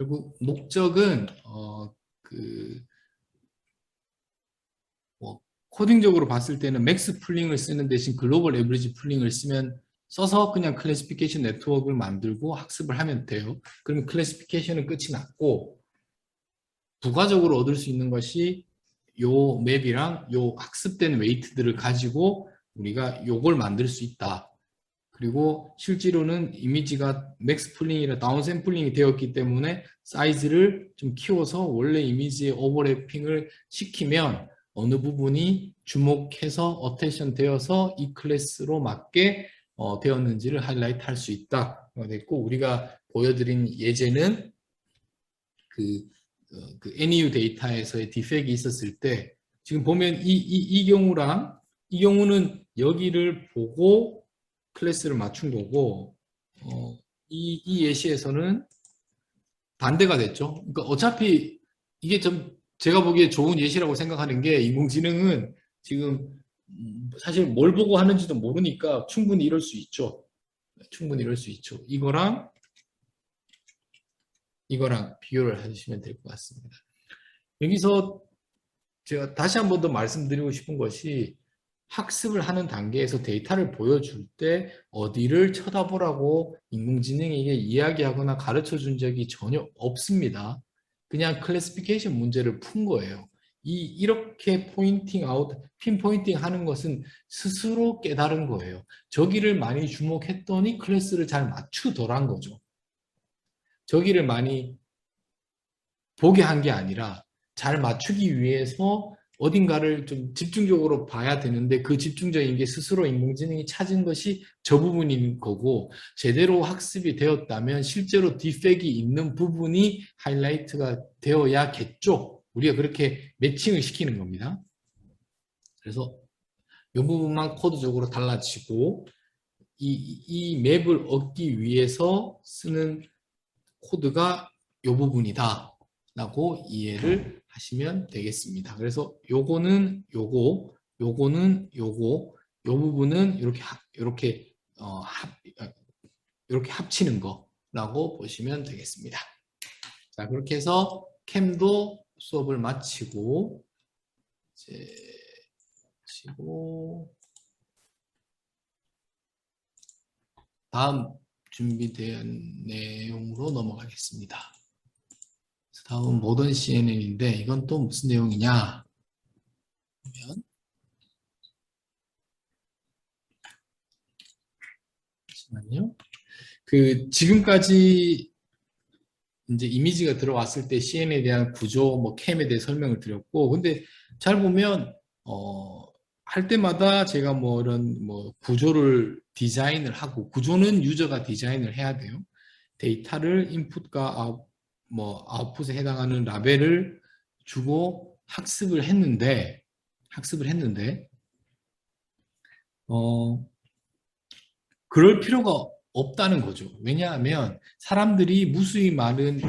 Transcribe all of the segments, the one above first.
결국 목적은 그 뭐 코딩적으로 봤을 때는 맥스 풀링을 쓰는 대신 글로벌 에브리지 풀링을 써서 그냥 클래시피케이션 네트워크를 만들고 학습을 하면 돼요. 그러면 클래시피케이션은 끝이 났고 부가적으로 얻을 수 있는 것이 요 맵이랑 요 학습된 웨이트들을 가지고 우리가 요걸 만들 수 있다. 그리고 실제로는 이미지가 맥스 풀링이라 다운 샘플링이 되었기 때문에 사이즈를 좀 키워서 원래 이미지의 오버래핑을 시키면 어느 부분이 주목해서 어텐션 되어서 이 클래스로 맞게 되었는지를 하이라이트 할 수 있다. 됐고 우리가 보여드린 예제는 그 NEU 데이터에서의 디펙이 있었을 때 지금 보면 이 경우랑 이 경우는 여기를 보고 클래스를 맞춘 거고 이 예시에서는 반대가 됐죠. 그러니까 어차피 이게 좀 제가 보기에 좋은 예시라고 생각하는 게 인공지능은 지금 사실 뭘 보고 하는지도 모르니까 충분히 이럴 수 있죠. 충분히 이럴 수 있죠. 이거랑 비교를 해주시면 될 것 같습니다. 여기서 제가 다시 한 번 더 말씀드리고 싶은 것이 학습을 하는 단계에서 데이터를 보여줄 때 어디를 쳐다보라고 인공지능에게 이야기하거나 가르쳐 준 적이 전혀 없습니다. 그냥 클래시피케이션 문제를 푼 거예요. 이렇게 포인팅 아웃, 핀 포인팅 하는 것은 스스로 깨달은 거예요. 저기를 많이 주목했더니 클래스를 잘 맞추더란 거죠. 저기를 많이 보게 한 게 아니라 잘 맞추기 위해서 어딘가를 좀 집중적으로 봐야 되는데 그 집중적인 게 스스로 인공지능이 찾은 것이 저 부분인 거고 제대로 학습이 되었다면 실제로 디펙이 있는 부분이 하이라이트가 되어야겠죠. 우리가 그렇게 매칭을 시키는 겁니다. 그래서 이 부분만 코드적으로 달라지고 이 맵을 얻기 위해서 쓰는 코드가 이 부분이다 라고 이해를 하시면 되겠습니다. 그래서 요거는 요거, 요거는 요거, 요 부분은 이렇게 합치는 거라고 보시면 되겠습니다. 자, 그렇게 해서 캠도 수업을 마치고 다음 준비된 내용으로 넘어가겠습니다. 다음 모던 CNN인데 이건 또 무슨 내용이냐 보면 잠시만요. 지금까지 이제 이미지가 들어왔을 때 CNN에 대한 구조, 뭐 캠에 대해 설명을 드렸고, 근데 잘 보면 할 때마다 제가 뭐 이런 뭐 구조를 디자인을 하고 구조는 유저가 디자인을 해야 돼요. 데이터를 인풋과 아웃풋에 해당하는 라벨을 주고 학습을 했는데 그럴 필요가 없다는 거죠. 왜냐하면 사람들이 무수히 많은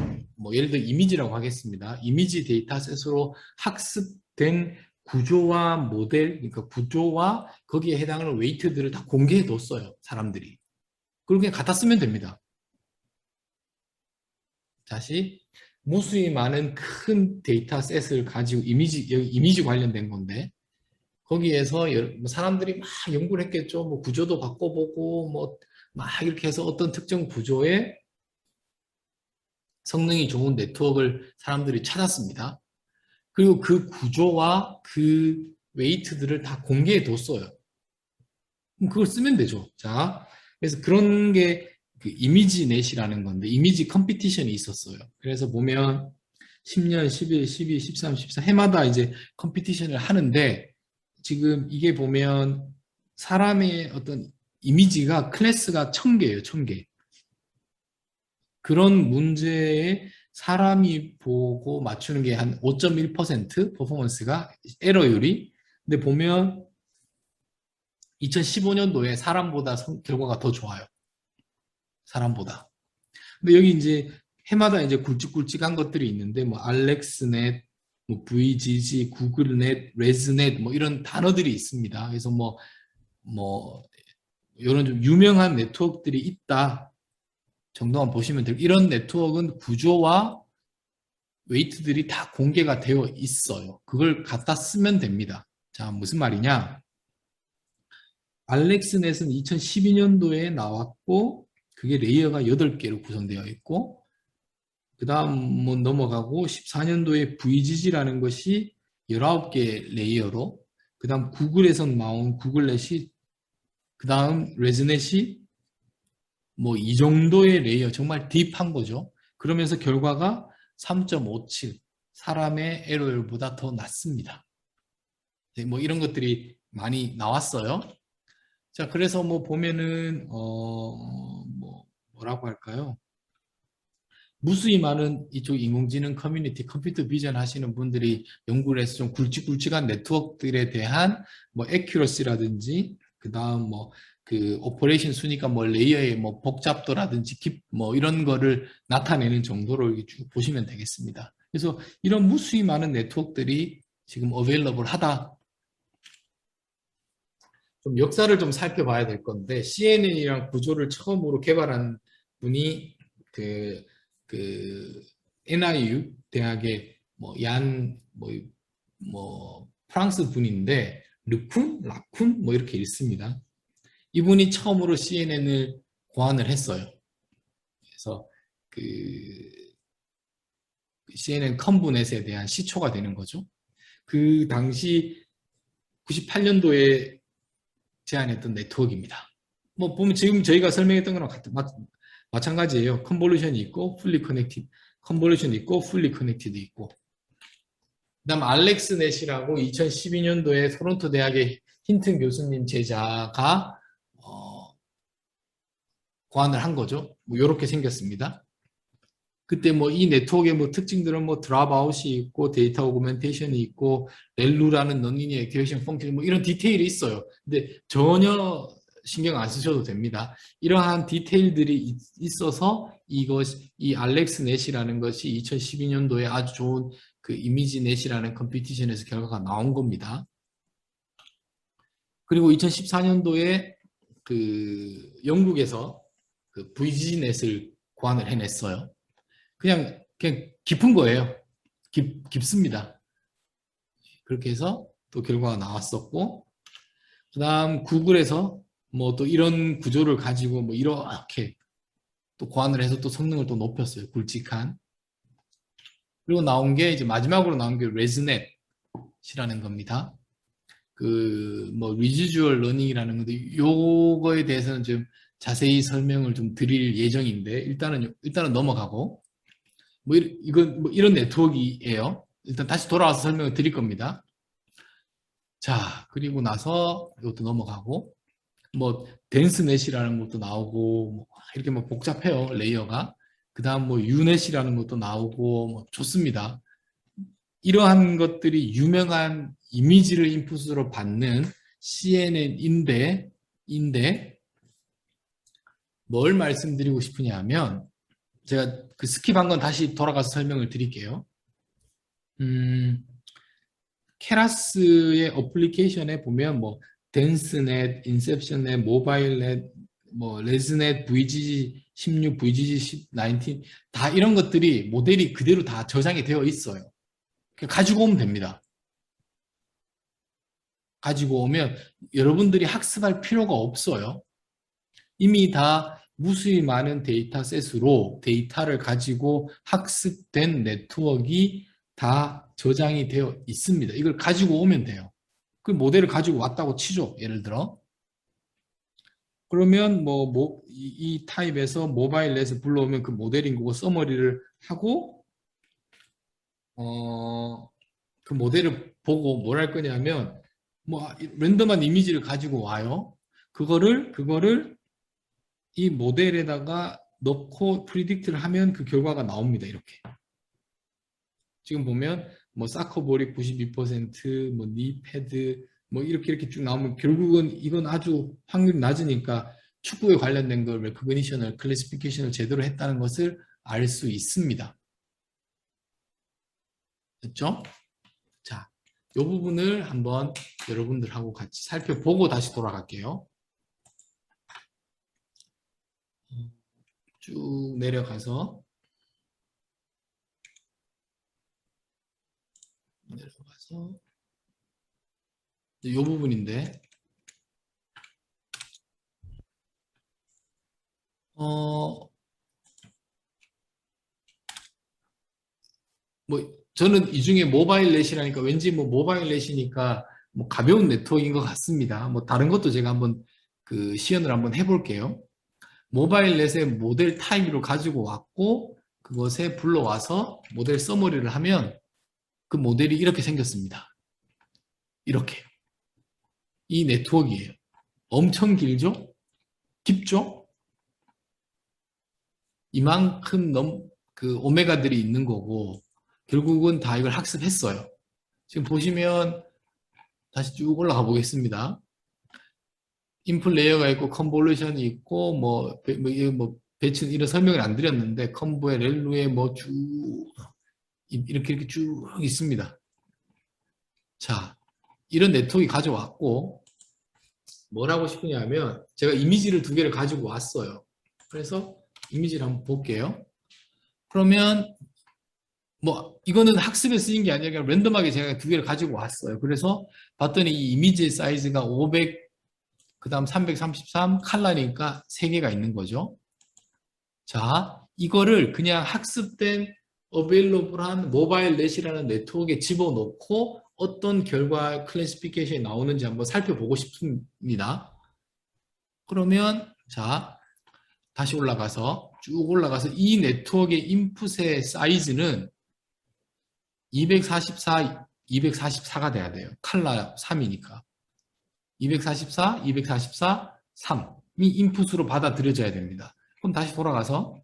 예를 들어 이미지라고 하겠습니다. 이미지 데이터셋으로 학습된 구조와 모델, 그러니까 구조와 거기에 해당하는 웨이트들을 다 공개해 뒀어요. 사람들이. 그걸 그냥 갖다 쓰면 됩니다. 다시 무수히 많은 큰 데이터셋을 가지고 이미지 관련된 건데 거기에서 사람들이 막 연구를 했겠죠. 뭐 구조도 바꿔보고 막 이렇게 해서 어떤 특정 구조의 성능이 좋은 네트워크를 사람들이 찾았습니다. 그리고 그 구조와 그 웨이트들을 다 공개해 뒀어요. 그럼 그걸 쓰면 되죠. 자, 그래서 그런 게 그 이미지 넷이라는 건데 이미지 컴피티션이 있었어요. 그래서 보면 10년, 11, 12, 13, 14 해마다 이제 컴피티션을 하는데 지금 이게 보면 사람의 어떤 이미지가 클래스가 1000개예요. 1000개. 그런 문제에 사람이 보고 맞추는 게 한 5.1% 퍼포먼스가 에러율이. 근데 보면 2015년도에 사람보다 결과가 더 좋아요. 사람보다. 근데 여기 이제 해마다 이제 굵직굵직한 것들이 있는데 뭐 알렉스넷, 뭐 VGG, 구글넷, 레즈넷 뭐 이런 단어들이 있습니다. 그래서 이런 좀 유명한 네트워크들이 있다 정도만 보시면 되고 이런 네트워크는 구조와 웨이트들이 다 공개가 되어 있어요. 그걸 갖다 쓰면 됩니다. 자, 무슨 말이냐? 알렉스넷은 2012년도에 나왔고 그게 레이어가 8개로 구성되어 있고 그 다음 넘어가고 14년도에 VGG라는 것이 19개 레이어로 그 다음 구글에서 나온 구글넷이 그 다음 레즈넷이 뭐 이 정도의 레이어 정말 딥한 거죠. 그러면서 결과가 3.57 사람의 에러율보다 더 낮습니다. 네, 뭐 이런 것들이 많이 나왔어요. 자, 그래서 뭐 보면은 뭐라고 할까요? 무수히 많은 이쪽 인공지능 커뮤니티, 컴퓨터 비전 하시는 분들이 연구를 해서 좀 굵직굵직한 네트워크들에 대한 뭐 에큐러시라든지 그다음 뭐 그 오퍼레이션 수니까 뭐 레이어의 뭐 복잡도라든지 뭐 이런 거를 나타내는 정도로 이렇게 쭉 보시면 되겠습니다. 그래서 이런 무수히 많은 네트워크들이 지금 어베일러블 하다. 좀 역사를 좀 살펴봐야 될 건데 CNN이랑 구조를 처음으로 개발한 분이 그, 그 NIU 대학의 뭐 프랑스 분인데 르쿤, 라쿤 뭐 이렇게 읽습니다. 이분이 처음으로 CNN을 고안을 했어요. 그래서 그 CNN 컨브넷에 대한 시초가 되는 거죠. 그 당시 98년도에 제안했던 네트워크입니다. 뭐 보면 지금 저희가 설명했던 거랑 마찬가지예요. 컨볼루션이 있고 풀리 커넥티드, 컨볼루션이 있고 풀리 커넥티드 있고. 그다음 알렉스 넷이라고 2012년도에 토론토 대학의 힌튼 교수님 제자가 고안을 한 거죠. 뭐 이렇게 생겼습니다. 그때 뭐 이 네트워크의 뭐 특징들은 뭐 드랍아웃이 있고 데이터 오그멘테이션이 있고 렐루라는 넌리니어 에큐레이션 펑션 뭐 이런 디테일이 있어요. 근데 전혀 신경 안 쓰셔도 됩니다. 이러한 디테일들이 있어서 이 알렉스 넷이라는 것이 2012년도에 아주 좋은 그 이미지 넷이라는 컴피티션에서 결과가 나온 겁니다. 그리고 2014년도에 그 영국에서 그 VG넷을 고안을 해냈어요. 그냥 깊은 거예요. 깊습니다. 그렇게 해서 또 결과가 나왔었고, 그 다음 구글에서 뭐 또 이런 구조를 가지고 뭐 이렇게 또 고안을 해서 또 성능을 또 높였어요. 굵직한. 그리고 나온 게 이제 마지막으로 나온 게 레즈넷이라는 겁니다. 그 뭐 리지주얼 러닝이라는 건데 요거에 대해서는 좀 자세히 설명을 좀 드릴 예정인데 일단은 넘어가고 이건 뭐 이런 네트워크이에요. 일단 다시 돌아와서 설명을 드릴 겁니다. 자, 그리고 나서 이것도 넘어가고 뭐 댄스넷이라는 것도 나오고 뭐 이렇게 뭐 복잡해요. 레이어가. 그다음 뭐 유넷이라는 것도 나오고 뭐 좋습니다. 이러한 것들이 유명한 이미지를 인풋으로 받는 CNN인데 뭘 말씀드리고 싶으냐면 제가 그 스킵한 건 다시 돌아가서 설명을 드릴게요. 케라스의 어플리케이션에 보면 뭐 댄스넷, 인셉션넷, 모바일넷, 뭐 레즈넷, VGG16, VGG19 다 이런 것들이 모델이 그대로 다 저장이 되어 있어요. 가지고 오면 됩니다. 가지고 오면 여러분들이 학습할 필요가 없어요. 이미 다 무수히 많은 데이터셋으로 데이터를 가지고 학습된 네트워크가 다 저장이 되어 있습니다. 이걸 가지고 오면 돼요. 그 모델을 가지고 왔다고 치죠. 예를 들어. 그러면 이 타입에서 모바일 넷을 불러오면 그 모델인 거고 서머리를 하고 그 모델을 보고 뭘 할 거냐면 뭐 랜덤한 이미지를 가지고 와요. 그거를 이 모델에다가 넣고 프리딕트를 하면 그 결과가 나옵니다. 이렇게. 지금 보면 뭐 사커볼이 92%, 뭐 니패드 뭐 이렇게 쭉 나오면 결국은 이건 아주 확률이 낮으니까 축구에 관련된 걸 레코그니션을 클래시피케이션을 제대로 했다는 것을 알 수 있습니다. 됐죠? 자, 이 부분을 한번 여러분들하고 같이 살펴보고 다시 돌아갈게요. 쭉 내려가서 내려가서 이 부분인데 뭐 저는 이 중에 모바일 넷이라니까 왠지 뭐 모바일 넷이니까 뭐 가벼운 네트워크인 것 같습니다. 뭐 다른 것도 제가 한번 그 시연을 한번 해볼게요. 모바일 넷의 모델 타입으로 가지고 왔고 그것에 불러와서 모델 서머리를 하면 그 모델이 이렇게 생겼습니다. 이렇게. 이 네트워크예요. 엄청 길죠? 깊죠? 이만큼 그 오메가들이 있는 거고 결국은 다 이걸 학습했어요. 지금 보시면 다시 쭉 올라가 보겠습니다. 인풋 레이어가 있고 컨볼루션이 있고 뭐 배치 이런 설명을 안 드렸는데 컴보에 렐루에 뭐 쭉 이렇게 쭉 있습니다. 자, 이런 네트워크가 가져왔고 뭘 하고 싶으냐면 제가 이미지를 두 개를 가지고 왔어요. 그래서 이미지를 한번 볼게요. 그러면 뭐 이거는 학습에 쓰인 게 아니라 랜덤하게 제가 두 개를 가지고 왔어요. 그래서 봤더니 이 이미지 사이즈가 500, 그 다음 333 칼라니까 3개가 있는 거죠. 자, 이거를 그냥 학습된 어베일러블한 모바일 넷이라는 네트워크에 집어넣고 어떤 결과 클래시피케이션이 나오는지 한번 살펴보고 싶습니다. 그러면 자, 다시 올라가서 쭉 올라가서 이 네트워크의 인풋의 사이즈는 244, 244가 돼야 돼요. 칼라 3이니까. 244, 244, 3이 인풋으로 받아들여져야 됩니다. 그럼 다시 돌아가서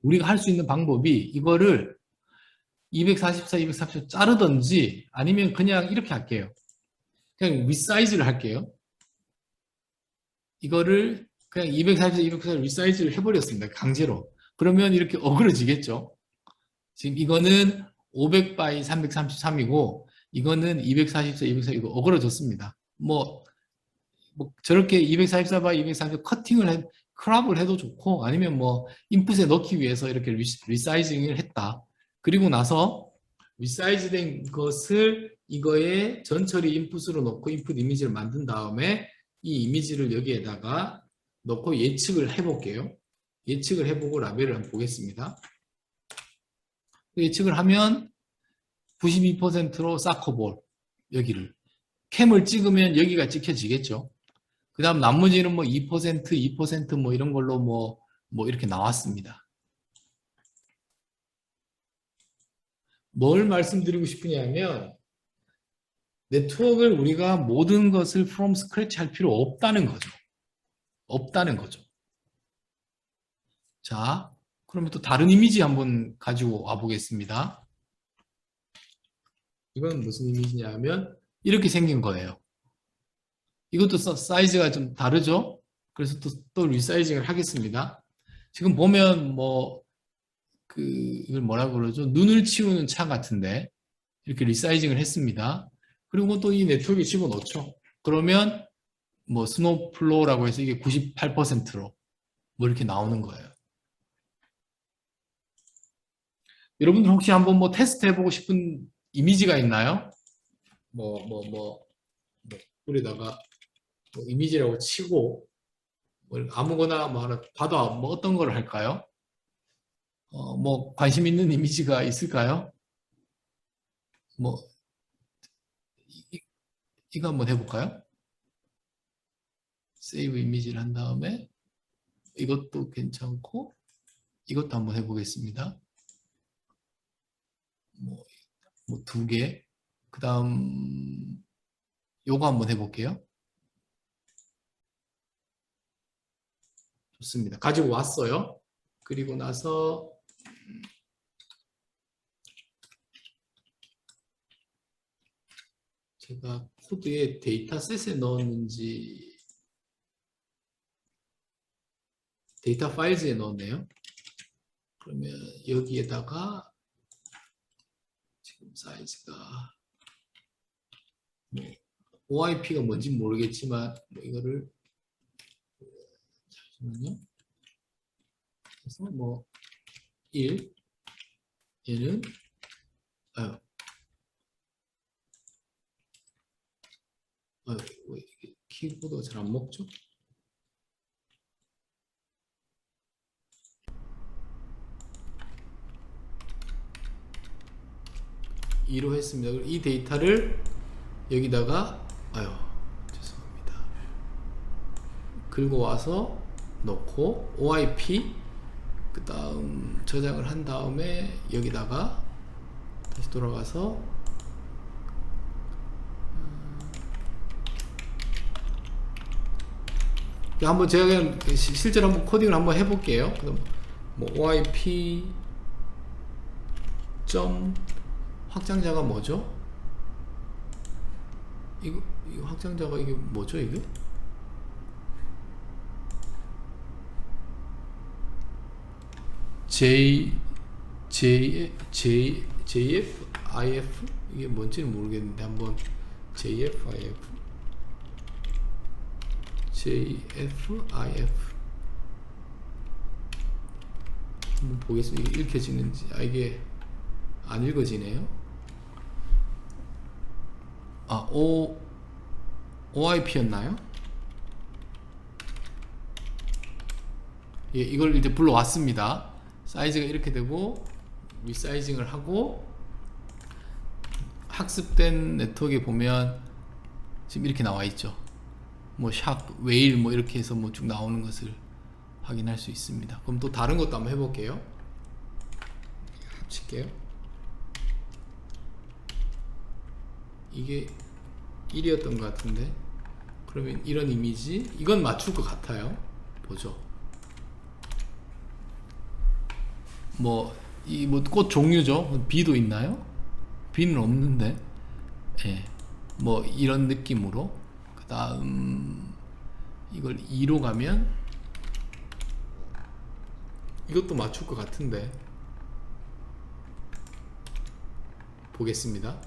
우리가 할 수 있는 방법이 이거를 244, 244 자르든지 아니면 그냥 이렇게 할게요. 그냥 윗사이즈를 할게요. 이거를 그냥 244, 244 윗사이즈를 해버렸습니다. 강제로. 그러면 이렇게 어그러지겠죠. 지금 이거는 500 by 333이고 이거는 244, 244 이거 어그러졌습니다. 뭐 저렇게 244 by 244 크랍을 해도 좋고 아니면 뭐 인풋에 넣기 위해서 이렇게 리사이징을 했다. 그리고 나서 리사이즈된 것을 이거에 전처리 인풋으로 넣고 인풋 이미지를 만든 다음에 이 이미지를 여기에다가 넣고 예측을 해볼게요. 예측을 해보고 라벨을 한번 보겠습니다. 예측을 하면 92%로 사커볼 여기를 캠을 찍으면 여기가 찍혀지겠죠. 그 다음 나머지는 뭐 2%, 2%뭐 이런 걸로 뭐 이렇게 나왔습니다. 뭘 말씀드리고 싶으냐면 네트워크를 우리가 모든 것을 from scratch 할 필요 없다는 거죠. 없다는 거죠. 자, 그러면 또 다른 이미지 한번 가지고 와 보겠습니다. 이건 무슨 이미지냐면 이렇게 생긴 거예요. 이것도 사이즈가 좀 다르죠? 그래서 또 리사이징을 하겠습니다. 지금 보면 이걸 뭐라고 그러죠? 눈을 치우는 차 같은데 이렇게 리사이징을 했습니다. 그리고 또 이 네트워크에 집어넣죠. 그러면 뭐 스노우플로우라고 해서 이게 98%로 뭐 이렇게 나오는 거예요. 여러분들 혹시 한번 뭐 테스트 해보고 싶은 이미지가 있나요? 여기다가 뭐 이미지라고 치고 뭐 아무거나 뭐 하나 봐도 뭐 어떤 걸 할까요? 뭐 관심 있는 이미지가 있을까요? 뭐 이거 한번 해볼까요? 세이브 이미지를 한 다음에 이것도 괜찮고 이것도 한번 해보겠습니다. 뭐 2개. 그 다음 요거 한번 해볼게요. 좋습니다. 가지고 왔어요. 그리고 나서 제가 코드에 데이터셋에 넣었는지 데이터 파일즈에 넣었네요. 그러면 여기에다가 지금 사이즈가 뭐 OIP가 뭔지 모르겠지만 뭐 이거를 잠시만요. 그래서 뭐 1, 얘는 왜 이게 키보드가 잘 안 먹죠? 2로 했습니다. 이 데이터를 여기다가 죄송합니다. 긁어 와서 넣고 OIP 그 다음 저장을 한 다음에 여기다가 다시 돌아가서 한번 제가 그냥 실제로 한번 코딩을 한번 해볼게요. 그럼 뭐 OIP 점 확장자가 뭐죠? 이거 확장자가 이게 뭐죠 이게? JF, IF? 이게 뭔지는 모르겠는데 한번 JF, IF 한번 보겠습니다. 이게 읽혀지는지. 이게 안 읽어지네요. OIP였나요? 예, 이걸 이제 불러왔습니다. 사이즈가 이렇게 되고 리사이징을 하고 학습된 네트워크에 보면 지금 이렇게 나와 있죠. 뭐 샵, 웨일 뭐 이렇게 해서 뭐 쭉 나오는 것을 확인할 수 있습니다. 그럼 또 다른 것도 한번 해볼게요. 합칠게요. 이게 1이었던 것 같은데 그러면 이런 이미지 이건 맞출 것 같아요. 보죠. 이 꽃 종류죠. B도 있나요? B는 없는데. 예. 이런 느낌으로. 그 다음 이걸 2로 가면 이것도 맞출 것 같은데 보겠습니다.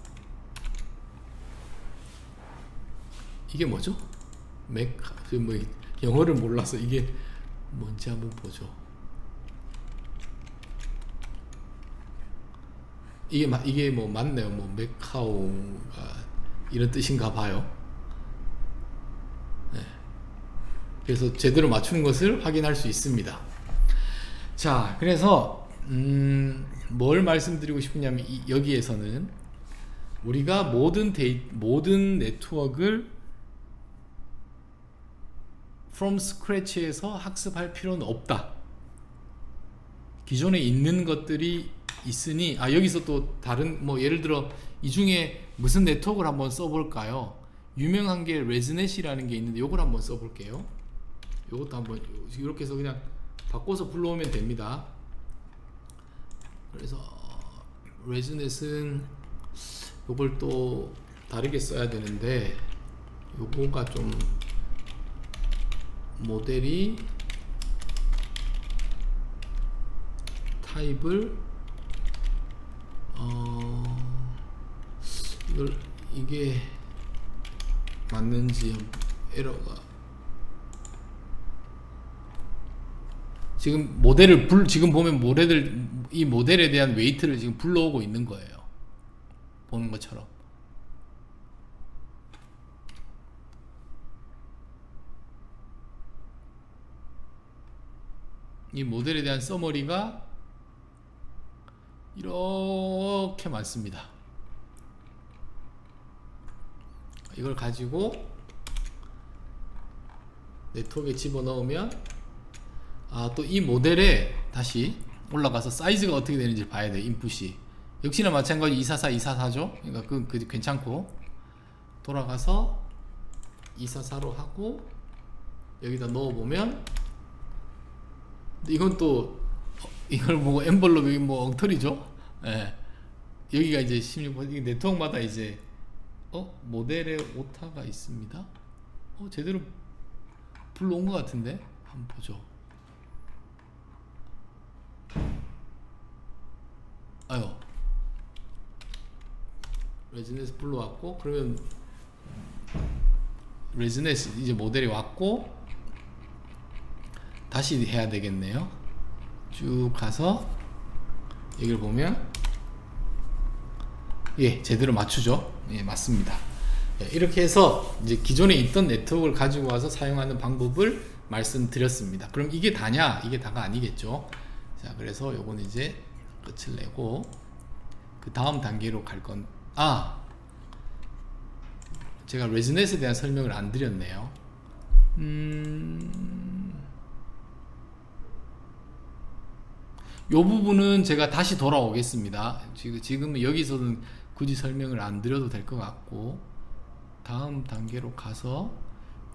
이게 뭐죠? 영어를 몰라서 이게 뭔지 한번 보죠. 이게 뭐 맞네요. 메카오가 이런 뜻인가 봐요. 네. 그래서 제대로 맞추는 것을 확인할 수 있습니다. 자, 그래서 뭘 말씀드리고 싶으냐면 여기에서는 우리가 모든 네트워크를 from scratch에서 학습할 필요는 없다. 기존에 있는 것들이 있으니 여기서 또 다른 예를 들어 이 중에 무슨 네트워크를 한번 써볼까요? 유명한 게 레즈넷이라는 게 있는데 요걸 한번 써볼게요. 요것도 한번 이렇게 해서 그냥 바꿔서 불러오면 됩니다. 그래서 레즈넷은 요걸 또 다르게 써야 되는데 요거가 좀 모델이 타입을 이게 맞는지 에러가 지금 지금 보면 이 모델에 대한 웨이트를 지금 불러오고 있는 거예요. 보는 것처럼. 이 모델에 대한 서머리가 이렇게 많습니다. 이걸 가지고 네트워크에 집어넣으면 또 이 모델에 다시 올라가서 사이즈가 어떻게 되는지 봐야 돼요. 인풋이 역시나 마찬가지 244, 244죠. 그러니까 그 괜찮고 돌아가서 244로 하고 여기다 넣어보면 이건 또 이걸 보고 엔벌롭이 엉터리죠. 예. 여기가 이제 16번 네트워크마다 이제 모델에 오타가 있습니다. 제대로 불러온 것 같은데 한번 보죠. 레즈넷 불러왔고 그러면 레즈넷 이제 모델이 왔고 다시 해야 되겠네요. 쭉 가서 여기를 보면 제대로 맞추죠. 맞습니다. 이렇게 해서 이제 기존에 있던 네트워크를 가지고 와서 사용하는 방법을 말씀드렸습니다. 그럼 이게 다냐? 이게 다가 아니겠죠. 자, 그래서 요거는 이제 끝을 내고 그 다음 단계로 갈 건, 제가 레즈넷에 대한 설명을 안 드렸네요. 요 부분은 제가 다시 돌아오겠습니다. 지금 여기서는 굳이 설명을 안 드려도 될 것 같고, 다음 단계로 가서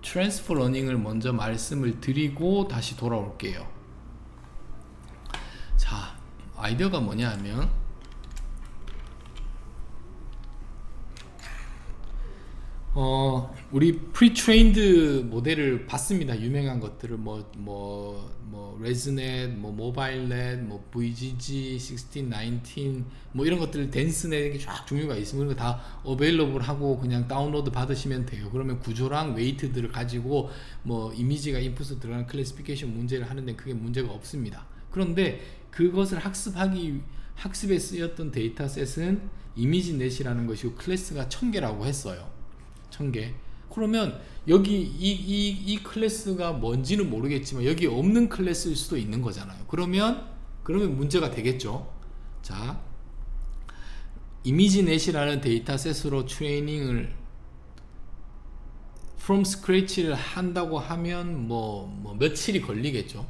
트랜스퍼 러닝을 먼저 말씀을 드리고 다시 돌아올게요. 자, 아이디어가 뭐냐 하면, 우리 프리트레인드 모델을 봤습니다. 유명한 것들을 레즈넷, 모바일넷, VGG, 16, 19, 이런 것들 댄스넷 쫙 종류가 있으면 그런 거 다 어베일러블 하고 그냥 다운로드 받으시면 돼요. 그러면 구조랑 웨이트들을 가지고 이미지가 인풋으로 들어가는 클래시피케이션 문제를 하는데 그게 문제가 없습니다. 그런데 그것을 학습에 쓰였던 데이터셋은 이미지넷이라는 것이고 클래스가 1000개라고 했어요. 1000개. 그러면 여기 이 클래스가 뭔지는 모르겠지만 여기 없는 클래스일 수도 있는 거잖아요. 그러면 문제가 되겠죠. 자, 이미지넷이라는 데이터셋으로 트레이닝을 from scratch를 한다고 하면 며칠이 걸리겠죠.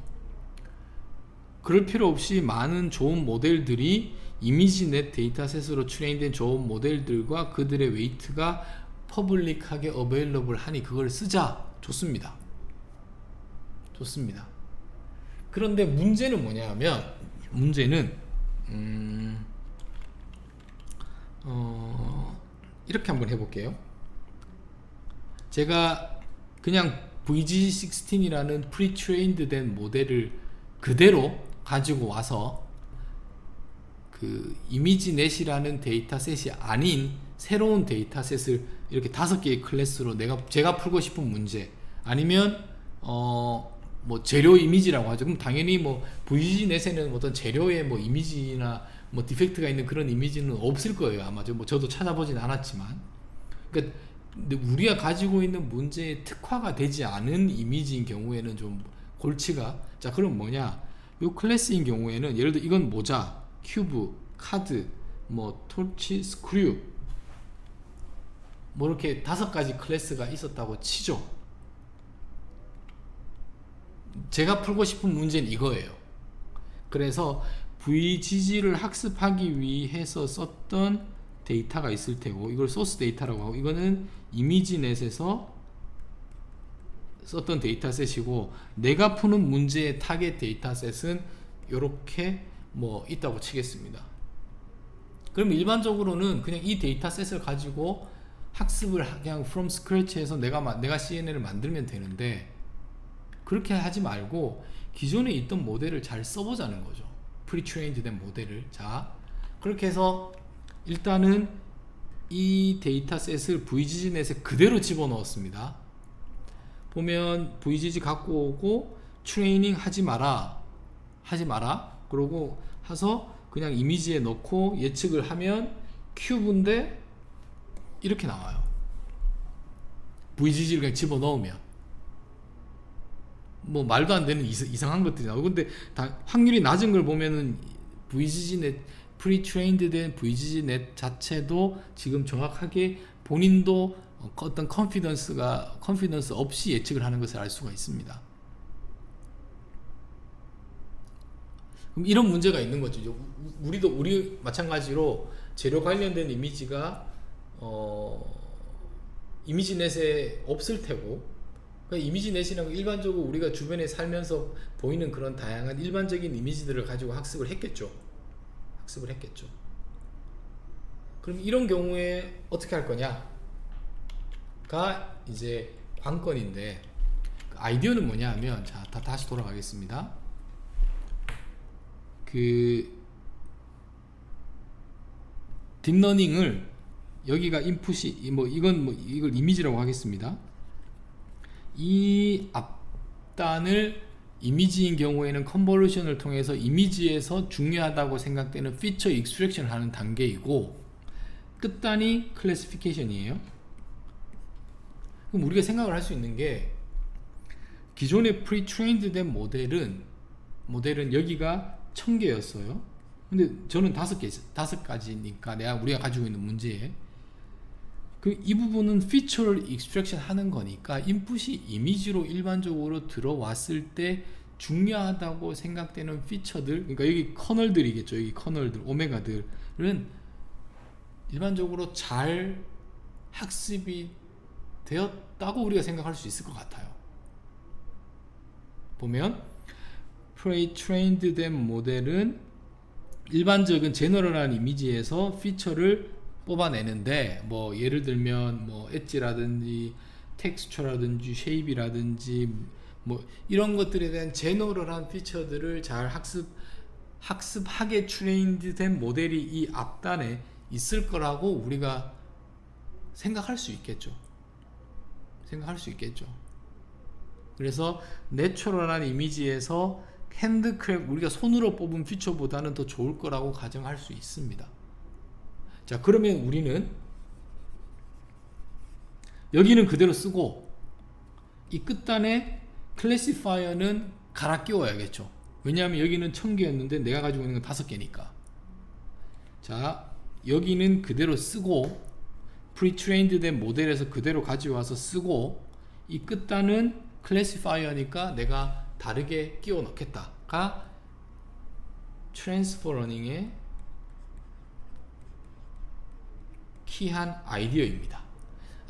그럴 필요 없이 많은 좋은 모델들이 이미지넷 데이터셋으로 트레인된 좋은 모델들과 그들의 웨이트가 퍼블릭하게 어베일러블 하니 그걸 쓰자. 좋습니다. 그런데 문제는 뭐냐 하면, 이렇게 한번 해볼게요. 제가 그냥 VG16이라는 프리트레인드 된 모델을 그대로 가지고 와서 그 이미지넷이라는 데이터셋이 아닌 새로운 데이터셋을 이렇게 5개의 클래스로 제가 풀고 싶은 문제, 아니면 재료 이미지라고 하죠. 그럼 당연히 VG넷에는 어떤 재료의 이미지나 디펙트가 있는 그런 이미지는 없을 거예요. 아마 저도 찾아보진 않았지만. 그러니까 근데 우리가 가지고 있는 문제에 특화가 되지 않은 이미지인 경우에는 좀 골치가, 자, 그럼 뭐냐? 이 클래스인 경우에는 예를 들어 이건 모자, 큐브, 카드, 토치, 스크류, 이렇게 5가지 클래스가 있었다고 치죠. 제가 풀고 싶은 문제는 이거예요. 그래서 VGG를 학습하기 위해서 썼던 데이터가 있을 테고, 이걸 소스 데이터라고 하고, 이거는 이미지넷에서 썼던 데이터셋이고, 내가 푸는 문제의 타겟 데이터셋은 이렇게 있다고 치겠습니다. 그럼 일반적으로는 그냥 이 데이터셋을 가지고 학습을 그냥 from scratch해서 내가 CNN을 만들면 되는데, 그렇게 하지 말고 기존에 있던 모델을 잘 써보자는 거죠. 프리트레인드 된 모델을. 자, 그렇게 해서 일단은 이 데이터셋을 VGG넷에 그대로 집어넣었습니다. 보면 VGG 갖고 오고 트레이닝 하지 마라. 그러고 해서 그냥 이미지에 넣고 예측을 하면 큐브인데 이렇게 나와요. VGG를 그냥 집어넣으면 말도 안 되는 이상한 것들이 나오고, 근데 확률이 낮은 걸 보면은 VGG넷 프리트레인드 된 VGG넷 자체도 지금 정확하게 본인도 어떤 컨피던스 없이 예측을 하는 것을 알 수가 있습니다. 그럼 이런 문제가 있는 거죠. 우리 마찬가지로 재료 관련된 이미지가 이미지넷에 없을 테고, 그러니까 이미지넷이라는 일반적으로 우리가 주변에 살면서 보이는 그런 다양한 일반적인 이미지들을 가지고 학습을 했겠죠. 그럼 이런 경우에 어떻게 할 거냐가 이제 관건인데, 아이디어는 뭐냐 하면, 자, 다시 돌아가겠습니다. 딥러닝을 여기가 인풋이 이걸 이미지라고 하겠습니다. 이 앞단을 이미지인 경우에는 컨볼루션을 통해서 이미지에서 중요하다고 생각되는 피처 익스트랙션 하는 단계이고, 끝단이 클래시피케이션이에요. 그럼 우리가 생각을 할 수 있는 게 기존에 프리트레인드 된 모델은 여기가 1000개였어요. 근데 저는 5가지니까 우리가 가지고 있는 문제에 이 부분은 피처를 익스트랙션 하는 거니까 인풋이 이미지로 일반적으로 들어왔을 때 중요하다고 생각되는 피처들, 그러니까 여기 커널들이겠죠. 여기 커널들, 오메가들은 일반적으로 잘 학습이 되었다고 우리가 생각할 수 있을 것 같아요. 보면 프레-트레인드 된 모델은 일반적인 제너럴한 이미지에서 피처를 뽑아내는데, 뭐 예를 들면 뭐 엣지라든지 텍스처라든지 쉐입이라든지 뭐 이런 것들에 대한 제너럴한 피처들을 잘 학습하게 트레인드 된 모델이 이 앞단에 있을 거라고 우리가 생각할 수 있겠죠. 그래서 내추럴한 이미지에서 핸드크랩, 우리가 손으로 뽑은 피처보다는 더 좋을 거라고 가정할 수 있습니다. 자, 그러면 우리는 여기는 그대로 쓰고 이 끝단에 클래시파이어는 갈아 끼워야겠죠. 왜냐하면 여기는 1000개였는데 내가 가지고 있는 건 5개니까. 자, 여기는 그대로 쓰고 프리트레인드 된 모델에서 그대로 가져와서 쓰고, 이 끝단은 클래시파이어니까 내가 다르게 끼워 넣겠다가 트랜스퍼 러닝의 키한 아이디어입니다.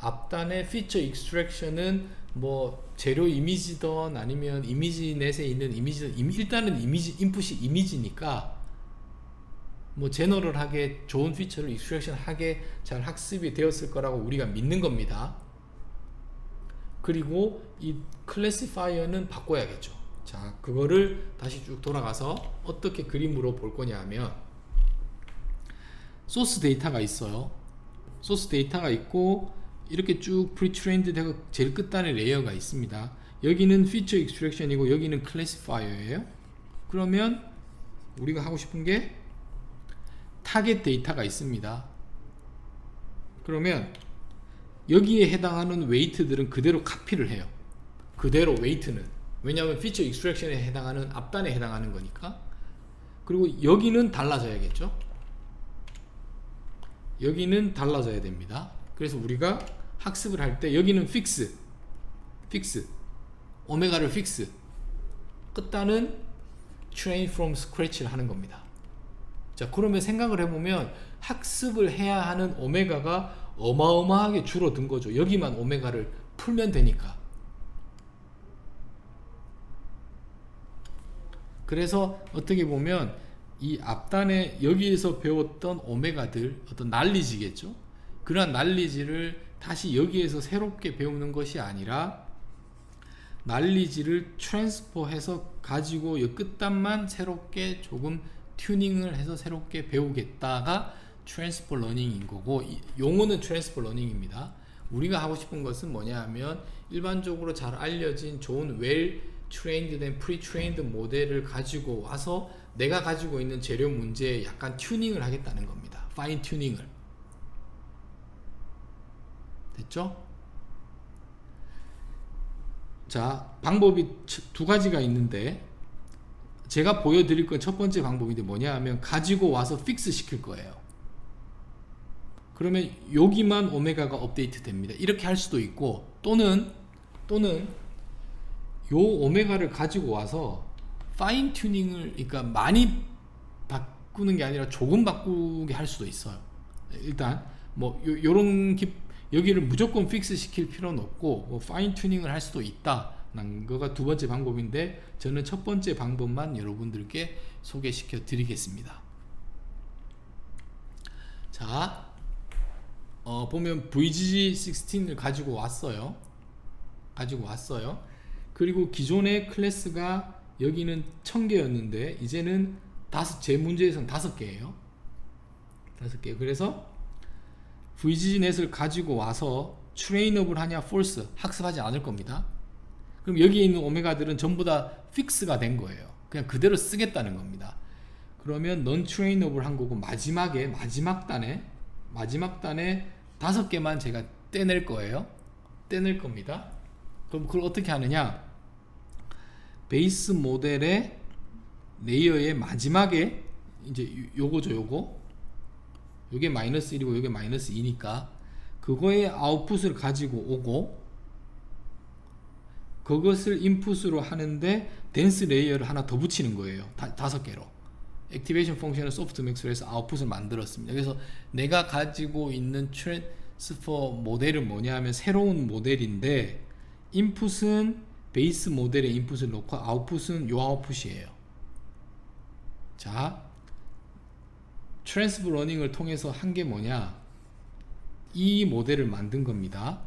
앞단의 피처 익스트랙션은 뭐 재료 이미지든 아니면 이미지넷에 있는 이미지든, 일단은 인풋이 이미지니까 뭐 제너럴하게 좋은 피처를 익스트랙션 하게 잘 학습이 되었을 거라고 우리가 믿는 겁니다. 그리고 이 클래시파이어는 바꿔야겠죠. 자, 그거를 다시 쭉 돌아가서 어떻게 그림으로 볼 거냐 하면, 소스 데이터가 있어요. 소스 데이터가 있고 이렇게 쭉 프리트레인드 되고 제일 끝단에 레이어가 있습니다. 여기는 피처 익스트랙션이고 여기는 클래시파이어예요. 그러면 우리가 하고 싶은 게 타겟 데이터가 있습니다. 그러면 여기에 해당하는 웨이트들은 그대로 카피를 해요. 그대로 웨이트는, 왜냐하면 피처 익스트랙션에 해당하는 앞단에 해당하는 거니까. 그리고 여기는 달라져야겠죠. 여기는 달라져야 됩니다. 그래서 우리가 학습을 할 때 여기는 픽스, 오메가를 픽스, 끝단은 train from scratch를 하는 겁니다. 자, 그러면 생각을 해보면 학습을 해야 하는 오메가가 어마어마하게 줄어든 거죠. 여기만 오메가를 풀면 되니까. 그래서 어떻게 보면 이 앞단에 여기에서 배웠던 오메가들, 어떤 난리지겠죠. 그러한 난리지를 다시 여기에서 새롭게 배우는 것이 아니라 난리지를 트랜스포해서 가지고 이 끝단만 새롭게 조금 튜닝을 해서 새롭게 배우겠다가 트랜스퍼 러닝인 거고, 용어는 트랜스퍼 러닝입니다. 우리가 하고 싶은 것은 뭐냐 하면 일반적으로 잘 알려진 좋은 웰 트레인드 된 프리트레인드 모델을 가지고 와서 내가 가지고 있는 재료 문제에 약간 튜닝을 하겠다는 겁니다. 파인 튜닝을. 됐죠? 자, 방법이 2가지가 있는데 제가 보여드릴 건 첫 번째 방법인데 뭐냐 하면 가지고 와서 픽스 시킬 거예요. 그러면 여기만 오메가가 업데이트 됩니다. 이렇게 할 수도 있고, 또는 요 오메가를 가지고 와서 파인 튜닝을, 그러니까 많이 바꾸는 게 아니라 조금 바꾸게 할 수도 있어요. 일단 뭐 요런 여기를 무조건 픽스 시킬 필요는 없고 뭐 파인 튜닝을 할 수도 있다는 거가 2번째 방법인데, 저는 첫 번째 방법만 여러분들께 소개시켜 드리겠습니다. 자, 보면 VGG16을 가지고 왔어요. 그리고 기존의 클래스가 여기는 1000개였는데 이제는 제 문제에서는 5개예요. 5개. 그래서 VGG넷을 가지고 와서 트레인업을 하냐 false, 학습하지 않을 겁니다. 그럼 여기에 있는 오메가들은 전부 다 픽스가 된 거예요. 그냥 그대로 쓰겠다는 겁니다. 그러면 non train업을 한 거고, 마지막 단에 5개만 제가 떼낼 거예요. 떼낼 겁니다. 그럼 그걸 어떻게 하느냐? 베이스 모델의 레이어의 마지막에 이제 요거죠, 요게 마이너스 1이고 요게 마이너스 2니까 그거의 아웃풋을 가지고 오고 그것을 인풋으로 하는데 덴스 레이어를 하나 더 붙이는 거예요. 5개로. 액티베이션 펑션을 소프트맥스로 해서 아웃풋을 만들었습니다. 그래서 내가 가지고 있는 트랜스퍼 모델은 뭐냐 하면 새로운 모델인데 인풋은 베이스 모델에 인풋을 넣고 아웃풋은 요 아웃풋이에요. 자, 트랜스퍼 러닝을 통해서 한 게 뭐냐? 이 모델을 만든 겁니다.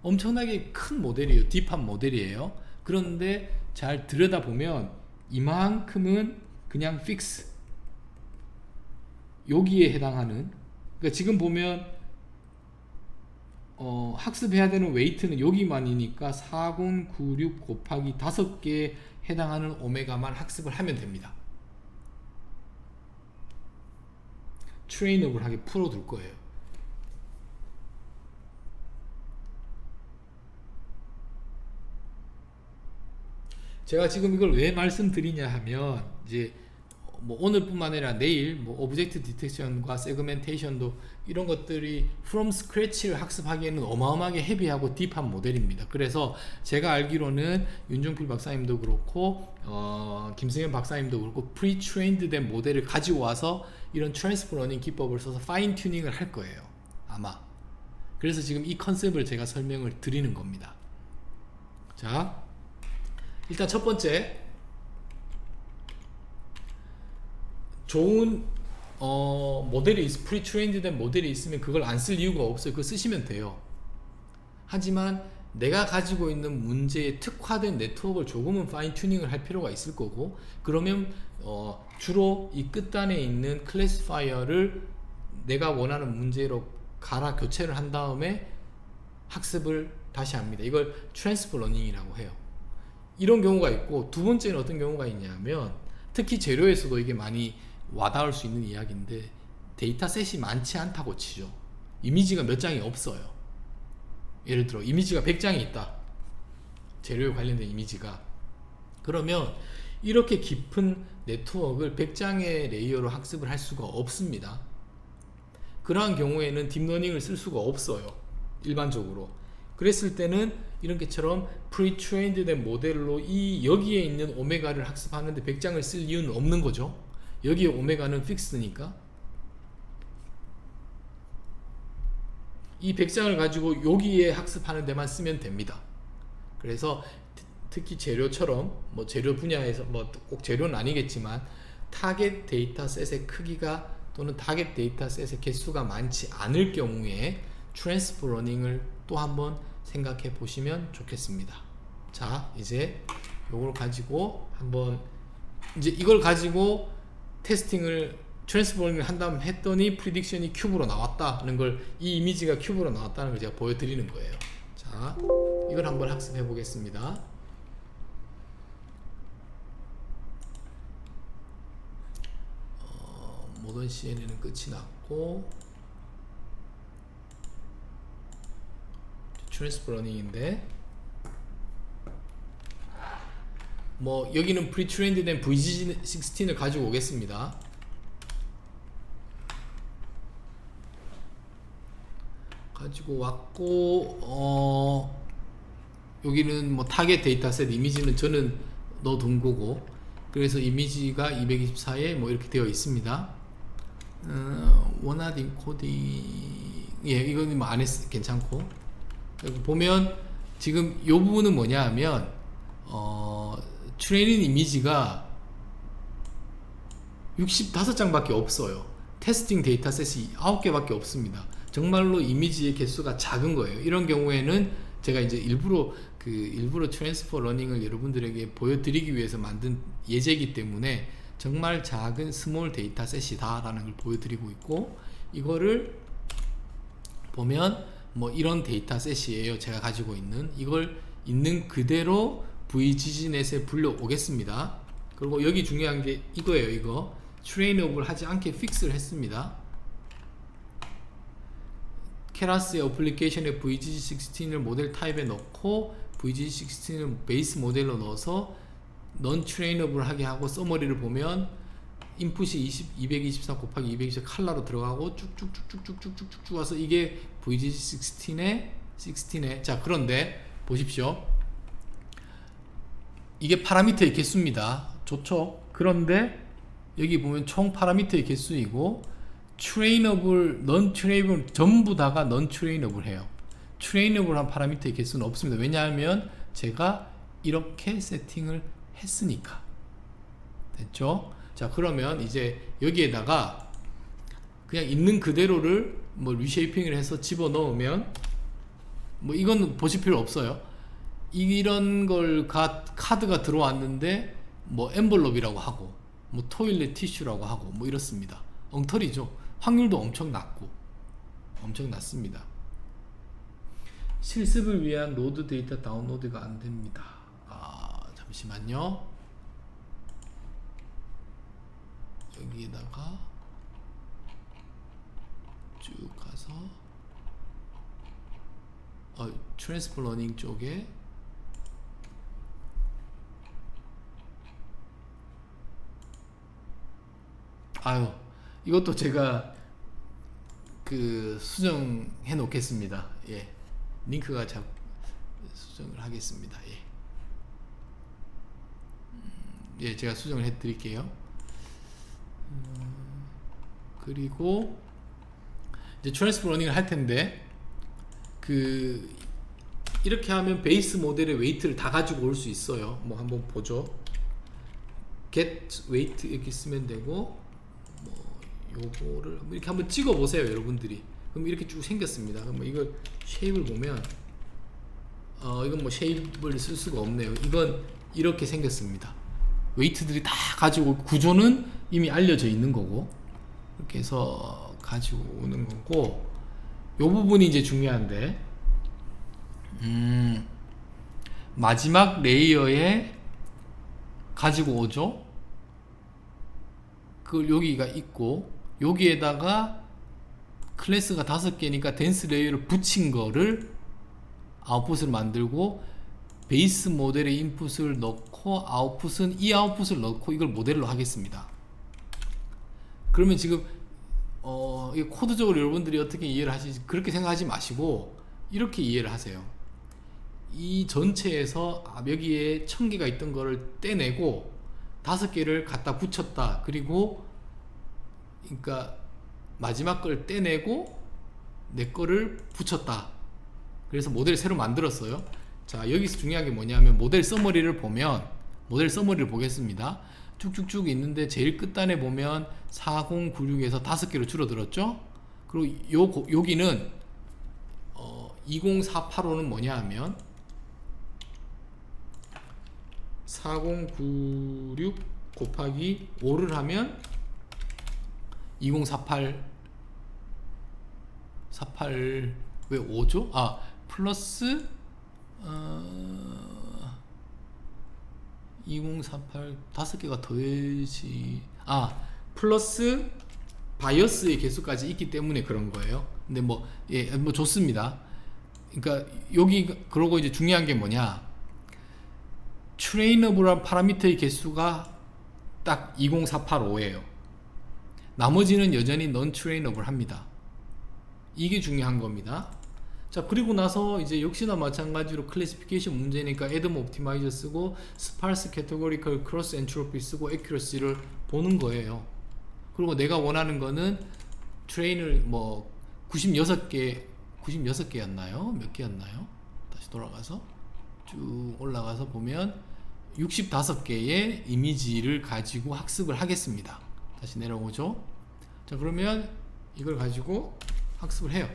엄청나게 큰 모델이에요. 딥한 모델이에요. 그런데 잘 들여다보면 이만큼은 그냥 픽스, 여기에 해당하는, 그러니까 지금 보면 학습해야 되는 웨이트는 여기만이니까 4096 곱하기 5개에 해당하는 오메가만 학습을 하면 됩니다. 트레이너블 하게 풀어둘 거예요. 제가 지금 이걸 왜 말씀드리냐 하면 이제 뭐 오늘뿐만 아니라 내일 뭐 오브젝트 디텍션과 세그멘테이션도 이런 것들이 from scratch를 학습하기에는 어마어마하게 헤비하고 딥한 모델입니다. 그래서 제가 알기로는 윤종필 박사님도 그렇고 김승현 박사님도 그렇고 프리-트레인드 된 모델을 가지고 와서 이런 트랜스퍼 러닝 기법을 써서 파인 튜닝을 할 거예요. 아마. 그래서 지금 이 컨셉을 제가 설명을 드리는 겁니다. 자, 일단 첫 번째, 좋은 모델이 프리-트레인드 된 모델이 있으면 그걸 안 쓸 이유가 없어요. 그거 쓰시면 돼요. 하지만 내가 가지고 있는 문제에 특화된 네트워크를 조금은 파인 튜닝을 할 필요가 있을 거고, 그러면 주로 이 끝단에 있는 클래시파이어를 내가 원하는 문제로 갈아 교체를 한 다음에 학습을 다시 합니다. 이걸 트랜스퍼 러닝이라고 해요. 이런 경우가 있고, 두 번째는 어떤 경우가 있냐면 특히 재료에서도 이게 많이 와닿을 수 있는 이야기인데, 데이터셋이 많지 않다고 치죠. 이미지가 몇 장이 없어요. 예를 들어 이미지가 100장이 있다, 재료에 관련된 이미지가. 그러면 이렇게 깊은 네트워크를 100장의 레이어로 학습을 할 수가 없습니다. 그러한 경우에는 딥러닝을 쓸 수가 없어요, 일반적으로. 그랬을 때는 이런 게처럼 프리-트레인드 된 모델로 여기에 있는 오메가를 학습하는데 100장을 쓸 이유는 없는 거죠. 여기에 오메가는 픽스니까. 이 100장을 가지고 여기에 학습하는 데만 쓰면 됩니다. 그래서 특히 재료처럼 뭐 재료 분야에서 뭐 꼭 재료는 아니겠지만 타겟 데이터셋의 크기가 또는 타겟 데이터셋의 개수가 많지 않을 경우에 트랜스퍼 러닝을 또 한번 생각해 보시면 좋겠습니다. 자, 이제 이걸 가지고 한번, 이제 이걸 가지고 테스팅을 트랜스퍼 러닝을 한 다음 했더니 프리딕션이 큐브로 나왔다는 걸, 이 이미지가 큐브로 나왔다는 걸 제가 보여드리는 거예요. 자, 이걸 한번 학습해 보겠습니다. 모던 CNN은 끝이 났고, 트랜스퍼 러닝인데 뭐 여기는 프리-트레인드 된 VG16을 가지고 오겠습니다. 가지고 왔고, 여기는 뭐 타겟 데이터셋 이미지는 저는 넣어둔 거고, 그래서 이미지가 224에 뭐 이렇게 되어 있습니다. 원하드 인코딩, 예, 이거는 뭐 안 했, 괜찮고. 보면 지금 이 부분은 뭐냐 하면 트레이닝 이미지가 65장밖에 없어요. 테스팅 데이터셋이 9개밖에 없습니다. 정말로 이미지의 개수가 작은 거예요. 이런 경우에는 제가 이제 일부러 트랜스퍼 러닝을 여러분들에게 보여드리기 위해서 만든 예제이기 때문에 정말 작은 스몰 데이터셋이다 라는 걸 보여드리고 있고, 이거를 보면 뭐 이런 데이터셋이에요. 제가 가지고 있는 이걸 있는 그대로 VGGNet에 불려오겠습니다. 그리고 여기 중요한 게 이거예요. 이거 트레이너블 하지 않게 픽스를 했습니다. 케라스의 어플리케이션에 VGG16을 모델 타입에 넣고 VGG16을 베이스 모델로 넣어서 non trainable 하게 하고 서머리를 보면 인풋이 224 곱하기 224 칼라로 들어가고 쭉쭉쭉쭉쭉쭉쭉쭉 와서 이게 VGG16의 자, 그런데 보십시오. 이게 파라미터의 개수입니다. 좋죠? 그런데 여기 보면 총 파라미터의 개수이고 trainable, non-trainable 전부 다가 non-trainable 해요. trainable한 파라미터의 개수는 없습니다. 왜냐하면 제가 이렇게 세팅을 했으니까. 됐죠? 자, 그러면 이제 여기에다가 그냥 있는 그대로를 뭐 리쉐이핑을 해서 집어넣으면 뭐 이건 보실 필요 없어요. 이런 걸 카드가 들어왔는데 뭐 엔블롭이라고 하고 뭐 토일렛 티슈라고 하고 뭐 이렇습니다. 엉터리죠. 확률도 엄청 낮고 엄청 낮습니다. 실습을 위한 로드 데이터 다운로드가 안 됩니다. 잠시만요. 여기에다가 쭉 가서 트랜스퍼 러닝 쪽에 이것도 제가 수정해 놓겠습니다. 예, 링크가 수정을 하겠습니다. 예, 제가 수정을 해 드릴게요. 그리고 이제 트랜스퍼 러닝을 할 텐데 이렇게 하면 베이스 모델의 웨이트를 다 가지고 올 수 있어요. 뭐 한번 보죠. get weight 이렇게 쓰면 되고 뭐 요거를 이렇게 한번 찍어 보세요, 여러분들이. 그럼 이렇게 쭉 생겼습니다. 그럼 이걸 쉐입을 보면 이건 뭐 쉐입을 쓸 수가 없네요. 이건 이렇게 생겼습니다. 웨이트들이 다 가지고 구조는 이미 알려져 있는 거고 이렇게 해서 가지고 오는 거고 요 부분이 이제 중요한데 마지막 레이어에 가지고 오죠. 여기가 있고 여기에다가 클래스가 5개니까 댄스 레이어를 붙인 거를 아웃풋을 만들고 베이스 모델의 인풋을 넣고 아웃풋은 이 아웃풋을 넣고 이걸 모델로 하겠습니다. 그러면 지금 이 코드적으로 여러분들이 어떻게 이해를 하시지 그렇게 생각하지 마시고 이렇게 이해를 하세요. 이 전체에서 여기에 1000개가 있던 거를 떼내고 5개를 갖다 붙였다. 그리고 그러니까 마지막 걸 떼내고 내 거를 붙였다. 그래서 모델을 새로 만들었어요. 자, 여기서 중요한 게 뭐냐면 모델 서머리를 보겠습니다. 쭉쭉쭉 있는데 제일 끝단에 보면 4096에서 5개로 줄어들었죠. 그리고 여기는 20485는 뭐냐 하면 4096 곱하기 5를 하면 2048 왜 5죠? 플러스 2048 5개가 더해지 플러스 바이어스의 개수까지 있기 때문에 그런 거예요. 근데 뭐 좋습니다. 그러니까 그러고 이제 중요한 게 뭐냐, 트레이너블한 파라미터의 개수가 딱 20485예요. 나머지는 여전히 non trainable 합니다. 이게 중요한 겁니다. 자, 그리고 나서 이제 역시나 마찬가지로 클래시피케이션 문제니까 애덤 옵티마이저 쓰고 스파르스 캐테고리컬 크로스 엔트로피 쓰고 애큐러시를 보는 거예요. 그리고 내가 원하는 거는 트레인을 뭐 96개였나요? 몇 개였나요? 다시 돌아가서 쭉 올라가서 보면 65개의 이미지를 가지고 학습을 하겠습니다. 다시 내려오죠. 자, 그러면 이걸 가지고 학습을 해요.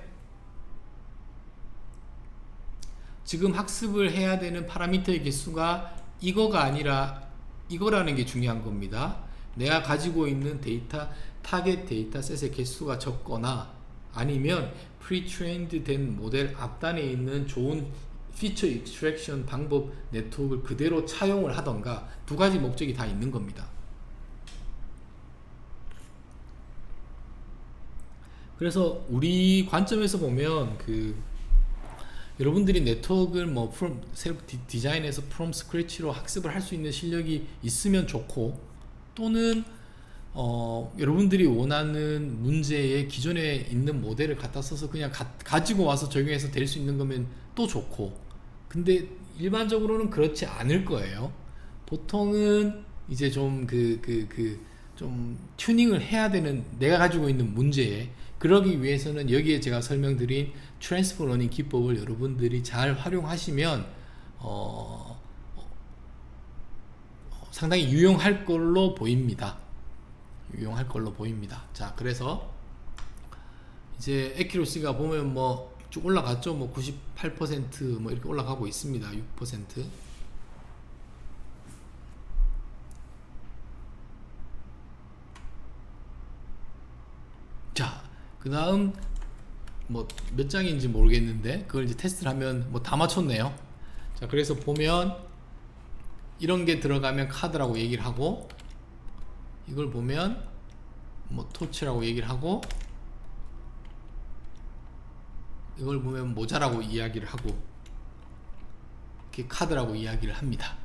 지금 학습을 해야 되는 파라미터의 개수가 이거가 아니라 이거라는 게 중요한 겁니다. 내가 가지고 있는 타겟 데이터셋의 개수가 적거나 아니면 프리-트레인드 된 모델 앞단에 있는 좋은 피처 익스트랙션 방법 네트워크를 그대로 차용을 하던가 두 가지 목적이 다 있는 겁니다. 그래서 우리 관점에서 보면 여러분들이 네트워크를 뭐 셀프 디자인해서 프롬 스크래치로 학습을 할 수 있는 실력이 있으면 좋고, 또는 여러분들이 원하는 문제에 기존에 있는 모델을 갖다 써서 그냥 가지고 와서 적용해서 될 수 있는 거면 또 좋고, 근데 일반적으로는 그렇지 않을 거예요. 보통은 이제 좀 좀 튜닝을 해야 되는, 내가 가지고 있는 문제에, 그러기 위해서는 여기에 제가 설명드린 트랜스퍼 러닝 기법을 여러분들이 잘 활용하시면 상당히 유용할 걸로 보입니다. 유용할 걸로 보입니다. 자, 그래서 이제 애큐러시가 보면 뭐 쭉 올라갔죠. 뭐 98% 이렇게 올라가고 있습니다. 6%. 자, 그 다음 뭐 몇 장인지 모르겠는데 그걸 이제 테스트를 하면 뭐 다 맞췄네요. 자, 그래서 보면 이런 게 들어가면 카드라고 얘기를 하고, 이걸 보면 뭐 토치라고 얘기를 하고, 이걸 보면 모자라고 이야기를 하고, 이렇게 카드라고 이야기를 합니다.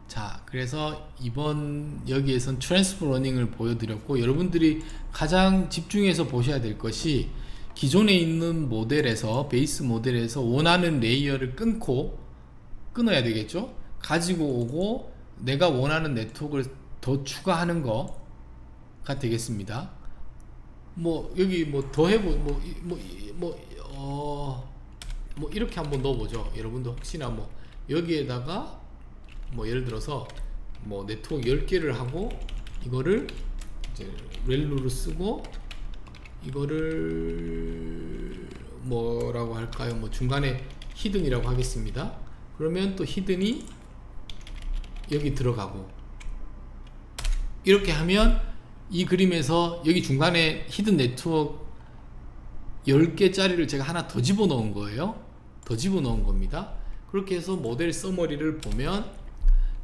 자, 그래서 이번 여기에선 트랜스퍼 러닝을 보여드렸고, 여러분들이 가장 집중해서 보셔야 될 것이 기존에 있는 모델에서, 베이스 모델에서 원하는 레이어를 끊어야 되겠죠. 가지고 오고 내가 원하는 네트워크를 더 추가하는 거가 되겠습니다. 뭐 여기 뭐 더 해보 뭐 이렇게 한번 넣어보죠. 여러분도 혹시나 뭐 여기에다가 뭐 예를 들어서 뭐 네트워크 10개를 하고, 이거를 이제 렐루를 쓰고, 이거를 뭐라고 할까요? 뭐 중간에 히든이라고 하겠습니다. 그러면 또 히든이 여기 들어가고, 이렇게 하면 이 그림에서 여기 중간에 히든 네트워크 10개짜리를 제가 하나 더 집어넣은 거예요. 더 집어넣은 겁니다. 그렇게 해서 모델 서머리를 보면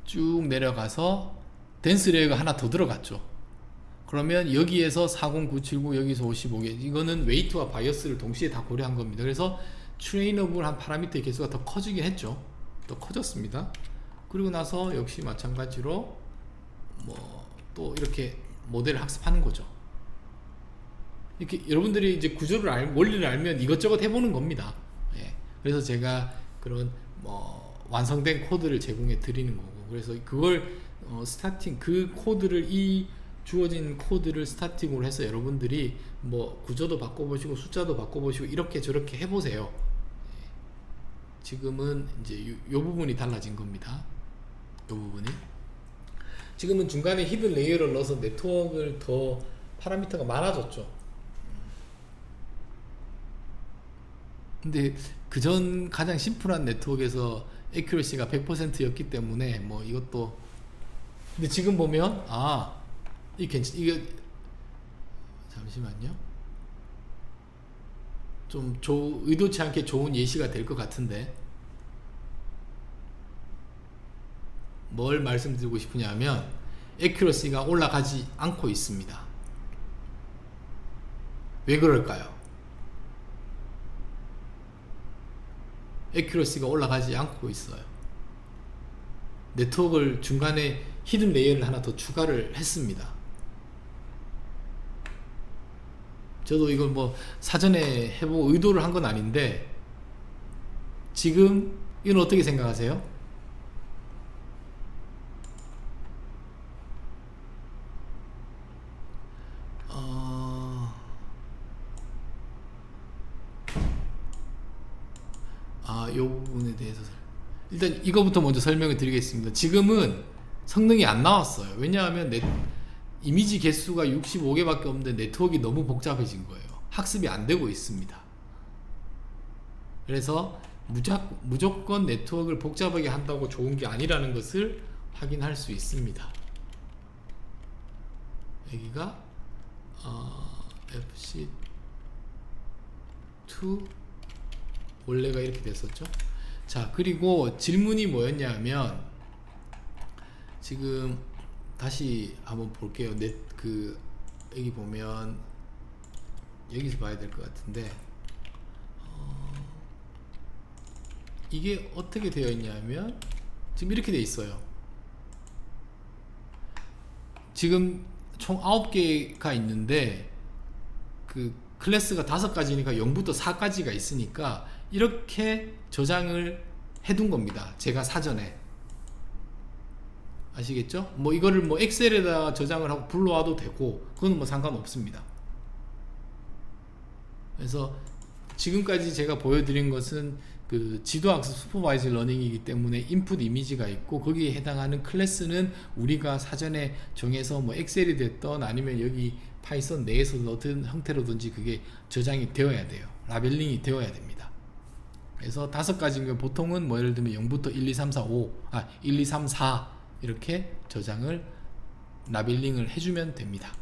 쭉 내려가서 덴스 레이어가 하나 더 들어갔죠. 그러면 여기에서 40979, 여기서 55개, 이거는 웨이트와 바이어스를 동시에 다 고려한 겁니다. 그래서 트레이너블 한 파라미터의 개수가 더 커지긴 했죠. 더 커졌습니다. 그리고 나서 역시 마찬가지로 뭐 또 이렇게 모델을 학습하는 거죠. 이렇게 여러분들이 이제 구조를 원리를 알면 이것저것 해보는 겁니다. 예. 그래서 제가 그런 뭐 완성된 코드를 제공해 드리는 거고, 그래서 그걸 스타팅, 그 코드를, 이 주어진 코드를 스타팅으로 해서 여러분들이 뭐 구조도 바꿔보시고 숫자도 바꿔보시고 이렇게 저렇게 해보세요. 예. 지금은 이제 요 부분이 달라진 겁니다. 요 부분이. 지금은 중간에 히든 레이어를 넣어서 네트워크를 더 파라미터가 많아졌죠. 근데 그전 가장 심플한 네트워크에서 애큐러시가 100%였기 때문에 뭐 이것도, 근데 지금 보면 이게 잠시만요. 좀 의도치 않게 좋은 예시가 될 것 같은데, 뭘 말씀드리고 싶으냐면 애큐러시가 올라가지 않고 있습니다. 왜 그럴까요? 애큐러시가 올라가지 않고 있어요. 네트워크를 중간에 히든 레이어를 하나 더 추가를 했습니다. 저도 이걸 뭐 사전에 해보고 의도를 한 건 아닌데, 지금 이건 어떻게 생각하세요? 이 부분에 대해서 일단 이거부터 먼저 설명을 드리겠습니다. 지금은 성능이 안 나왔어요. 왜냐하면 이미지 개수가 65개밖에 없는데 네트워크가 너무 복잡해진 거예요. 학습이 안 되고 있습니다. 그래서 무조건 네트워크를 복잡하게 한다고 좋은 게 아니라는 것을 확인할 수 있습니다. 여기가 FC2 원래가 이렇게 됐었죠. 자, 그리고 질문이 뭐였냐면, 지금 다시 한번 볼게요. 여기 보면 여기서 봐야 될 것 같은데, 이게 어떻게 되어 있냐면 지금 이렇게 되어 있어요. 지금 총 9개가 있는데 그 클래스가 5가지니까 0부터 4까지가 있으니까 이렇게 저장을 해둔 겁니다. 제가 사전에. 아시겠죠? 뭐 이거를 뭐 엑셀에다 저장을 하고 불러와도 되고 그건 뭐 상관없습니다. 그래서 지금까지 제가 보여드린 것은 그 지도학습 슈퍼바이즈 러닝이기 때문에 인풋 이미지가 있고 거기에 해당하는 클래스는 우리가 사전에 정해서 뭐 엑셀이 됐던 아니면 여기 파이썬 내에서 어떤 형태로든지 그게 저장이 되어야 돼요. 라벨링이 되어야 됩니다. 그래서 5가지인 보통은 뭐 예를 들면 0부터 1, 2, 3, 4, 5, 1, 2, 3, 4 이렇게 저장을 라벨링을 해주면 됩니다.